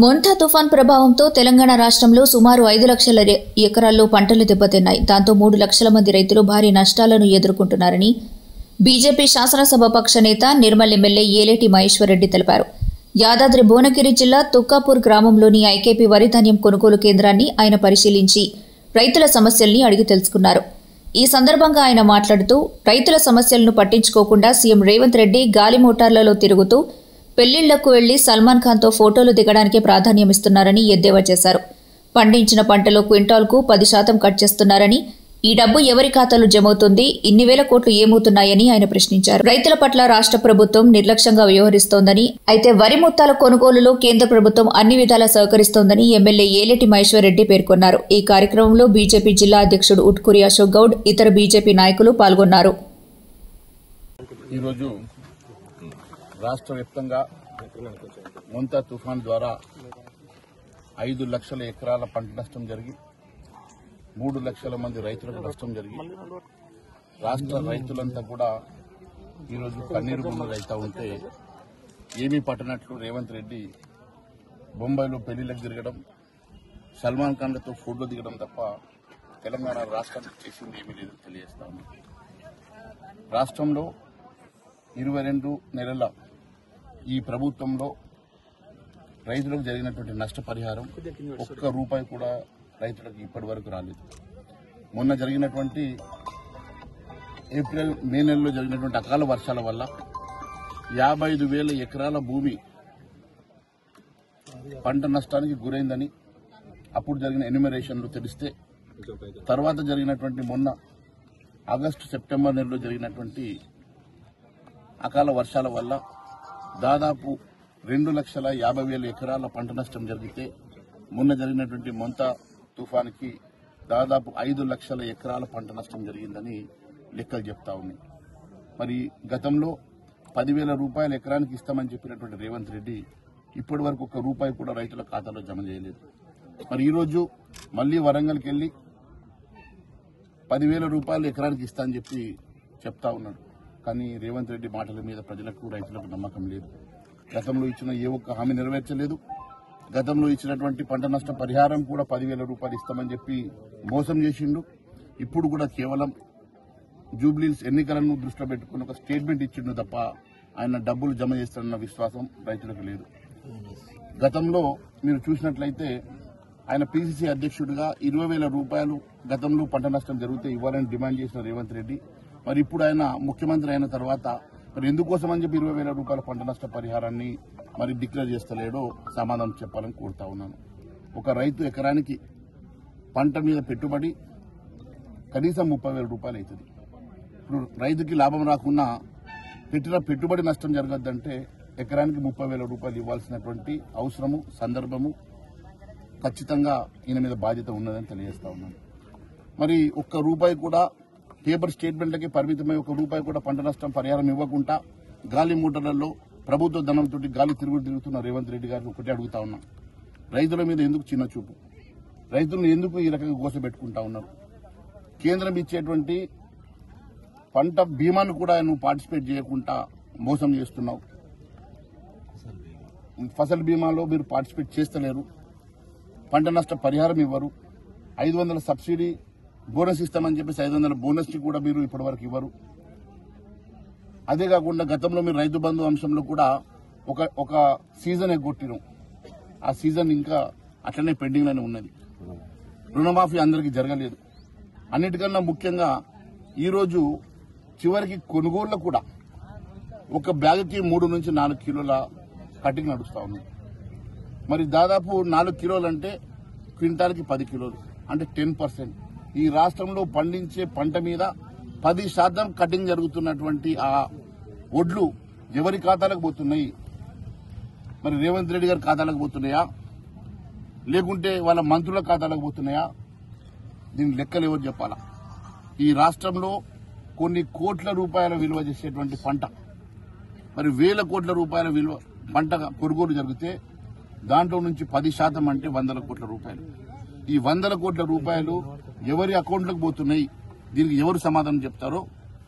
మొంతా తుఫాన్ ప్రభావంతో తెలంగాణ రాష్ట్రంలో సుమారు 5 లక్షల ఎకరాల్లో పంటలు దెబ్బతిన్నాయి. దాంతో 3 లక్షల మంది రైతులు భారీ నష్టాలను ఎదుర్కొంటున్నారని బీజేపీ శాసనసభ పక్ష నేత నిర్మల్ ఎమ్మెల్యే ఏలేటి మహేశ్వర్ రెడ్డి తెలిపారు. యాదాద్రి భువనగిరి జిల్లా తుక్కాపూర్ గ్రామంలోని ఐకేపీ వరి ధాన్యం కొనుగోలు కేంద్రాన్ని ఆయన పరిశీలించి రైతుల సమస్యల్ని అడిగి తెలుసుకున్నారు. ఈ సందర్భంగా ఆయన మాట్లాడుతూ రైతుల సమస్యలను పట్టించుకోకుండా సీఎం రేవంత్ రెడ్డి గాలి మోటార్లలో తిరుగుతూ పెళ్లిళ్లకు వెళ్లి సల్మాన్ ఖాన్తో ఫోటోలు దిగడానికే ప్రాధాన్యమిస్తున్నారని ఎద్దేవా చేశారు. పండించిన పంటలో క్వింటాల్కు 10% కట్ చేస్తున్నారని, ఈ డబ్బు ఎవరి ఖాతాలో జమవుతుంది, ఇన్ని వేల కోట్లు ఏమవుతున్నాయని ఆయన ప్రశ్నించారు. రైతుల పట్ల రాష్ట్ర ప్రభుత్వం నిర్లక్ష్యంగా వ్యవహరిస్తోందని, అయితే వరి ముత్తాల కొనుగోలులో కేంద్ర ప్రభుత్వం అన్ని విధాలా సహకరిస్తోందని ఎమ్మెల్యే ఏలేటి మహేశ్వర్ రెడ్డి పేర్కొన్నారు. ఈ కార్యక్రమంలో బీజేపీ జిల్లా అధ్యక్షుడు ఉట్కూరి అశోక్ గౌడ్, ఇతర బీజేపీ నాయకులు పాల్గొన్నారు. రాష్ట్ర వ్యాప్తంగా మొంతా తుఫాన్ ద్వారా 5 లక్షల ఎకరాల పంట నష్టం జరిగి 3 లక్షల మంది రైతులకు నష్టం జరిగి రాష్ట్ర రైతులంతా కూడా ఈరోజు కన్నీరు గుండెలు అవుతా ఉంటే ఏమీ పట్టనట్లు రేవంత్ రెడ్డి బొంబాయిలో పెళ్లిళ్లకు తిరగడం, సల్మాన్ ఖాన్లతో ఫోటో దిగడం తప్ప తెలంగాణ రాష్ట్రానికి చేసింది ఏమీ లేదు తెలియజేస్తా ఉంది. రాష్ట్రంలో 22 నెలల ఈ ప్రభుత్వంలో రైతులకు జరిగినటువంటి నష్టపరిహారం ఒక్క రూపాయి కూడా రైతులకు ఇప్పటి వరకు రాలేదు. మొన్న జరిగినటువంటి మే నెలలో జరిగినటువంటి అకాల వర్షాల వల్ల 55,000 ఎకరాల భూమి పంట నష్టానికి గురైందని అప్పుడు జరిగిన ఎన్యూమరేషన్లు తెలిస్తే, తర్వాత జరిగినటువంటి మొన్న ఆగస్టు సెప్టెంబర్ నెలలో జరిగినటువంటి అకాల వర్షాల వల్ల దాదాపు 2,50,000 ఎకరాల పంట నష్టం జరిగితే, మొన్న జరిగినటువంటి మొంతా తుఫానికి దాదాపు 5 లక్షల ఎకరాల పంట నష్టం జరిగిందని లెక్కలు చెప్తా ఉన్నాయి. మరి గతంలో 10,000 రూపాయలు ఎకరానికి ఇస్తామని చెప్పినటువంటి రేవంత్ రెడ్డి ఇప్పటి వరకు ఒక్క రూపాయి కూడా రైతుల ఖాతాలో జమ చేయలేదు. మరి ఈరోజు మళ్లీ వరంగల్కి వెళ్లి 10,000 రూపాయలు ఎకరానికి ఇస్తా అని చెప్పి చెప్తా ఉన్నాడు. కానీ రేవంత్ రెడ్డి మాటల మీద ప్రజలకు, రైతులకు నమ్మకం లేదు. గతంలో ఇచ్చిన ఏ ఒక్క హామీ నెరవేర్చలేదు. గతంలో ఇచ్చినటువంటి పంట నష్ట పరిహారం కూడా 10,000 రూపాయలు ఇస్తామని చెప్పి మోసం చేసిండు. ఇప్పుడు కూడా కేవలం జూబ్లీస్ ఎన్నికలను దృష్టిలో పెట్టుకుని ఒక స్టేట్మెంట్ ఇచ్చిండు తప్ప ఆయన డబ్బులు జమ చేస్తారన్న విశ్వాసం రైతులకు లేదు. గతంలో మీరు చూసినట్లయితే ఆయన పీసీసీ అధ్యక్షుడిగా 20,000 రూపాయలు గతంలో పంట నష్టం జరిగితే ఇవ్వాలని డిమాండ్ చేసిన రేవంత్ రెడ్డి, మరి ఇప్పుడు ఆయన ముఖ్యమంత్రి అయిన తర్వాత మరి ఎందుకోసం అని చెప్పి 20,000 రూపాయల పంట నష్ట పరిహారాన్ని మరి డిక్లేర్ చేస్తలేడో సమాధానం చెప్పాలని కోరుతా ఉన్నాను. ఒక రైతు ఎకరానికి పంట మీద పెట్టుబడి కనీసం 30,000 రూపాయలు అవుతుంది. ఇప్పుడు రైతుకి లాభం రాకున్నా పెట్టిన పెట్టుబడి నష్టం జరగద్దంటే ఎకరానికి 30,000 రూపాయలు ఇవ్వాల్సినటువంటి అవసరము, సందర్భము ఖచ్చితంగా ఈయన మీద బాధ్యత ఉన్నదని తెలియజేస్తా ఉన్నాను. మరి ఒక్క రూపాయి కూడా పేపర్ స్టేట్మెంట్లకి పరిమితమై 1 రూపాయి కూడా పంట నష్టం పరిహారం ఇవ్వకుండా గాలి మోటార్లలో ప్రభుత్వ ధనంతో గాలి తిరుగుతున్న రేవంత్ రెడ్డి గారిని ఒకటే అడుగుతా ఉన్నా, రైతుల మీద ఎందుకు చిన్న చూపు? రైతులను ఎందుకు ఈ రకంగా గోసపెట్టుకుంటా ఉన్నారు? కేంద్రం ఇచ్చేటువంటి పంట బీమాను కూడా నువ్వు పార్టిసిపేట్ చేయకుండా మోసం చేస్తున్నావు. ఫసల్ బీమాలో మీరు పార్టిసిపేట్ చేస్తలేరు. పంట నష్ట పరిహారం ఇవ్వరు. 500 సబ్సిడీ బోనస్ ఇస్తామని చెప్పేసి 500 బోనస్ ని కూడా మీరు ఇప్పటివరకు ఇవ్వరు. అదే కాకుండా గతంలో మీరు రైతు బంధు అంశంలో కూడా ఒక సీజన్ ఎగ్గొట్టినాం. ఆ సీజన్ ఇంకా అట్లనే పెండింగ్ లోనే ఉన్నది. రుణమాఫీ అందరికీ జరగలేదు. అన్నిటికన్నా ముఖ్యంగా ఈరోజు చివరికి కొనుగోళ్లు కూడా ఒక బ్యాగ్కి 3 నుంచి 4 కిలోల కటింగ్ నడుస్తా ఉంది. మరి దాదాపు 4 కిలోలు అంటే క్వింటాల్కి 10 కిలోలు అంటే 10%. ఈ రాష్ట్రంలో పండించే పంట మీద 10% కటింగ్ జరుగుతున్నటువంటి ఆ వడ్లు ఎవరి ఖాతాలకు పోతున్నాయి? మరి రేవంత్ రెడ్డి గారి ఖాతాలకు పోతున్నాయా, లేకుంటే వాళ్ళ మంత్రుల ఖాతాలకు పోతున్నాయా? దీని లెక్కలు ఎవరు చెప్పాలా? ఈ రాష్ట్రంలో కొన్ని కోట్ల రూపాయల విలువ చేసేటువంటి పంట, మరి వేల కోట్ల రూపాయల విలువ పంట కొనుగోలు జరిగితే దాంట్లో నుంచి 10% అంటే 100 కోట్ల రూపాయలు. ఈ 100 కోట్ల రూపాయలు ఎవరి అకౌంట్లకు పోతున్నాయి? దీనికి ఎవరు సమాధానం చెప్తారో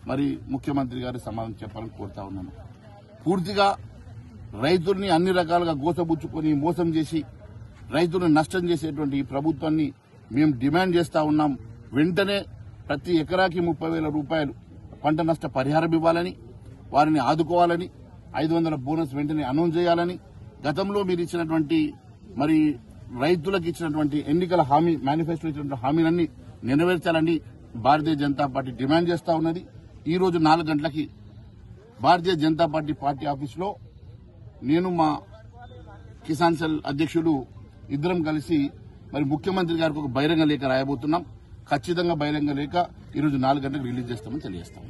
మరి ముఖ్యమంత్రి గారు సమాధానం చెప్పాలని కోరుతా ఉన్నాను. పూర్తిగా రైతుల్ని అన్ని రకాలుగా గోసబుచ్చుకొని మోసం చేసి రైతులను నష్టం చేసేటువంటి ఈ ప్రభుత్వాన్ని మేము డిమాండ్ చేస్తా ఉన్నాం. వెంటనే ప్రతి ఎకరాకి 30,000 రూపాయలు పంట నష్ట పరిహారం ఇవ్వాలని, వారిని ఆదుకోవాలని, 500 బోనస్ వెంటనే అనౌన్స్ చేయాలని, గతంలో మీరు ఇచ్చినటువంటి మరి రైతులకు ఇచ్చినటువంటి ఎన్నికల హామీ మేనిఫెస్టో ఇచ్చినటువంటి హామీలన్నీ నెరవేర్చాలని భారతీయ జనతా పార్టీ డిమాండ్ చేస్తా ఉన్నది. ఈ రోజు 4 గంటలకి భారతీయ జనతా పార్టీ ఆఫీసులో నేను మా కిసాన్ సెల్ అధ్యక్షుడు ఇద్దరం కలిసి మరి ముఖ్యమంత్రి గారికి ఒక బహిరంగ లేఖ రాయబోతున్నాం. ఖచ్చితంగా బహిరంగ లేఖ ఈ రోజు 4 గంటలకు రిలీజ్ చేస్తామని తెలియజేస్తాం.